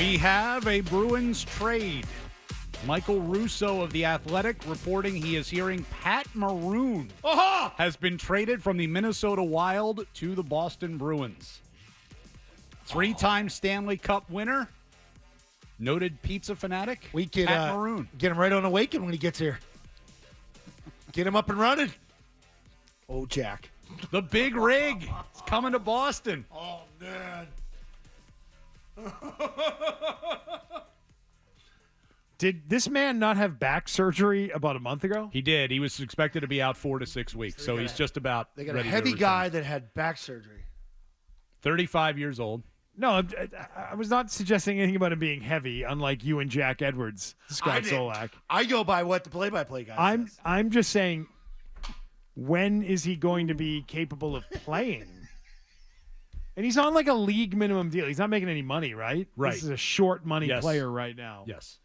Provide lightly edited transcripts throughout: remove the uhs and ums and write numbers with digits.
We have a Bruins trade. Michael Russo of The Athletic reporting he is hearing Pat Maroon has been traded from the Minnesota Wild to the Boston Bruins. Three-time Stanley Cup winner, noted pizza fanatic, We could Pat Maroon. get him right on Awaken when he gets here. Get him up and running. Oh, Jack. The big rig is coming to Boston. Oh, man. Did this man not have back surgery about a month ago? He did. He was expected to be out 4 to 6 weeks, so he's just about They got ready a to heavy return. guy that had back surgery. 35 years old. No, I was not suggesting anything about him being heavy, unlike you and Jack Edwards, Scott Zolak. I go by what the play-by-play guy says. I'm just saying, when is he going to be capable of playing? And he's on like a league minimum deal. He's not making any money, right? Right. This is a short money Yes. player right now. Yes.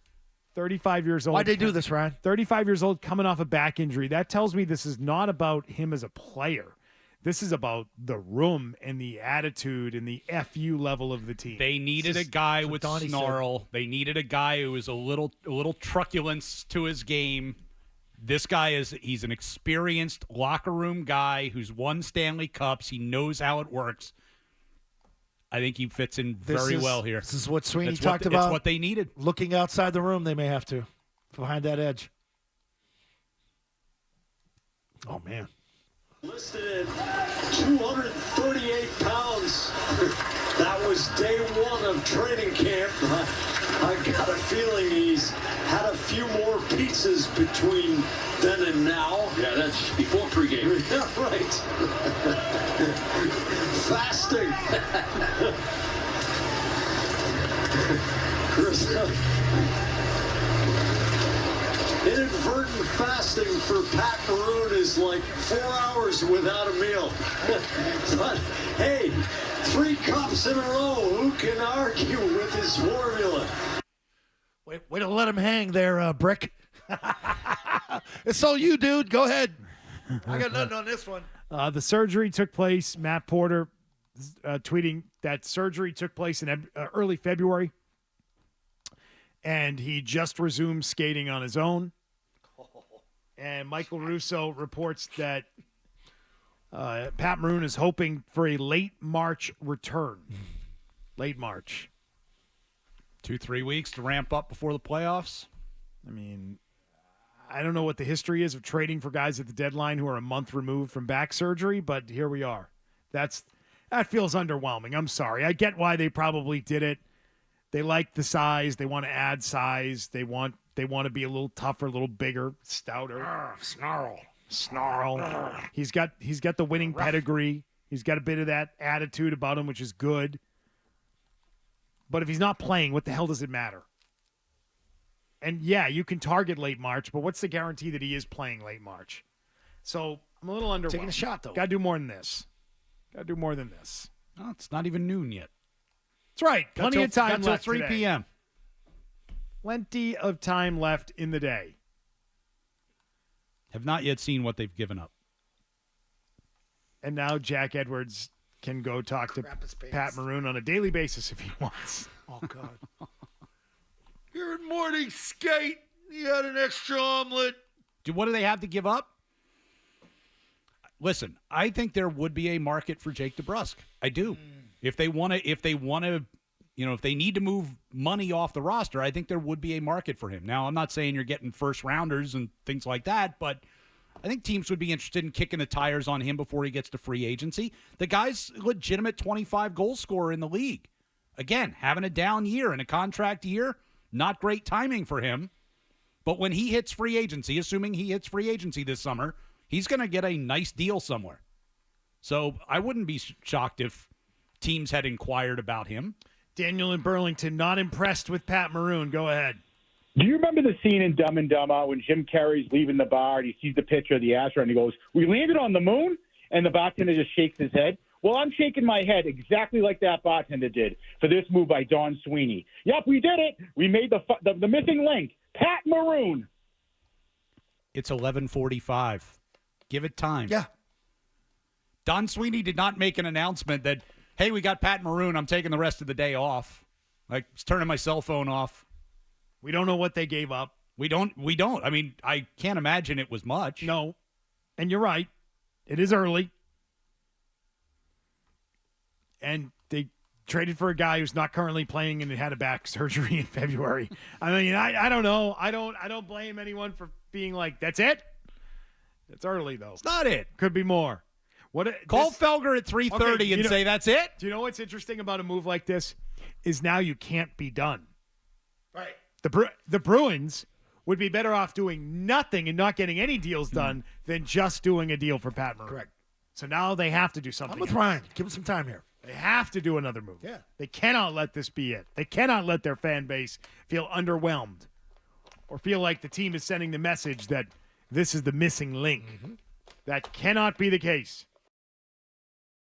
35 years old. Why'd they do this, Ryan? 35 years old, coming off a back injury. That tells me this is not about him as a player. This is about the room and the attitude and the FU level of the team. They needed a guy with Donnie snarl. They needed a guy who was a little truculence to his game. This guy he's an experienced locker room guy who's won Stanley Cups. He knows how it works. I think he fits in very well here. This is what Sweeney It's talked about. It's what they needed. Looking outside the room, they may have to. Behind that edge. Oh, man. Listed at 238 pounds. That was day one of training camp. I got a feeling he's had a few more pizzas between then and now. Yeah, that's before pregame. Yeah, right. Fasting. Chris, inadvertent fasting for Pat Maroon is like 4 hours without a meal. But hey, 3 cups in a row. Who can argue with his formula? Way to let him hang there, Brick. It's all you, dude. Go ahead. I got nothing on this one. The surgery took place. Matt Porter tweeting that surgery took place in early February, and he just resumed skating on his own. And Michael Russo reports that Pat Maroon is hoping for a late March return. Late March. 2-3 weeks to ramp up before the playoffs. I mean, I don't know what the history is of trading for guys at the deadline who are a month removed from back surgery, but here we are. That feels underwhelming. I'm sorry. I get why they probably did it. They like the size. They want to add size. They want to be a little tougher, a little bigger, stouter. Snarl. He's got the winning pedigree. He's got a bit of that attitude about him, which is good. But if he's not playing, what the hell does it matter? And yeah, you can target late March, but what's the guarantee that he is playing late March? So I'm a little underwhelmed. Taking a shot, though. Got to do more than this. Oh, it's not even noon yet. That's right. Plenty of time until left 3 today. p.m. Plenty of time left in the day. Have not yet seen what they've given up. And now Jack Edwards can go talk to Crap his pants. Pat Maroon on a daily basis if he wants. Oh, God. You're in morning skate. You had an extra omelet. What do they have to give up? Listen, I think there would be a market for Jake DeBrusk. I do. If they need to move money off the roster, I think there would be a market for him. Now, I'm not saying you're getting first rounders and things like that, but I think teams would be interested in kicking the tires on him before he gets to free agency. The guy's a legitimate 25 goal scorer in the league. Again, having a down year and a contract year, not great timing for him. But when he hits free agency, assuming he hits free agency this summer, he's going to get a nice deal somewhere. So I wouldn't be shocked if teams had inquired about him. Daniel in Burlington, not impressed with Pat Maroon. Go ahead. Do you remember the scene in Dumb and Dumber when Jim Carrey's leaving the bar and he sees the picture of the astronaut and he goes, "We landed on the moon?" And the bartender just shakes his head. Well, I'm shaking my head exactly like that bartender did for this move by Don Sweeney. Yep, we did it. We made the missing link. Pat Maroon. It's 11:45. Give it time. Yeah. Don Sweeney did not make an announcement that, hey, we got Pat Maroon. I'm taking the rest of the day off. I was turning my cell phone off. We don't know what they gave up. We don't. I mean, I can't imagine it was much. No. And you're right. It is early. And they traded for a guy who's not currently playing and had a back surgery in February. I mean, I don't know. I don't blame anyone for being like, that's it. It's early though. It's not it. Could be more. Call Felger at 3:30 and say that's it. Do you know what's interesting about a move like this? Is now you can't be done. Right. The Bruins would be better off doing nothing and not getting any deals done than just doing a deal for Pat Maroon. Correct. So now they have to do something. I'm with else. Ryan. Give him some time here. They have to do another move. Yeah. They cannot let this be it. They cannot let their fan base feel underwhelmed or feel like the team is sending the message that this is the missing link. That cannot be the case.